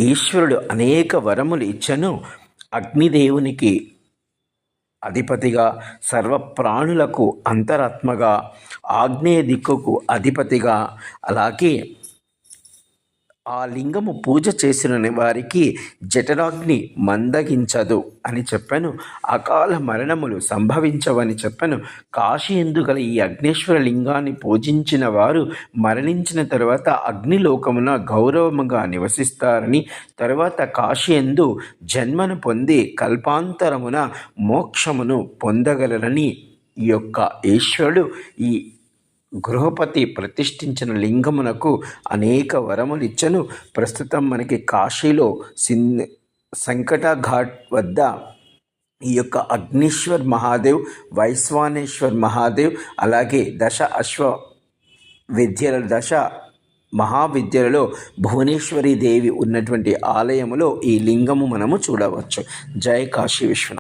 ఈశ్వరుడు అనేక వరములు ఇచ్చను. అగ్నిదేవునికి అధిపతిగా, సర్వప్రాణులకు అంతరాత్మగా, ఆగ్నేయ దిక్కుకు అధిపతిగా, అలాగే ఆ లింగము పూజ చేసిన వారికి జఠరాగ్ని మందగించదు అని చెప్పాను. అకాల మరణములు సంభవించవని చెప్పాను. కాశీ యందు గల ఈ అగ్నేశ్వర లింగాన్ని పూజించిన వారు మరణించిన తర్వాత అగ్నిలోకమున గౌరవముగా నివసిస్తారని, తర్వాత కాశీ యందు జన్మను పొంది కల్పాంతరమున మోక్షమును పొందగలరని ఈ యొక్క ఈశ్వరుడు ఈ గృహపతి ప్రతిష్ఠించిన లింగమునకు అనేక వరములు ఇచ్చను. ప్రస్తుతం మనకి కాశీలో సంకట ఘాట్ వద్ద ఈ యొక్క అగ్నీశ్వర్ మహాదేవ్, వైశ్వానేశ్వర్ మహాదేవ్, అలాగే దశ మహావిద్యలలో భువనేశ్వరి దేవి ఉన్నటువంటి ఆలయములో ఈ లింగము మనము చూడవచ్చు. జై కాశీ విశ్వనాథ్.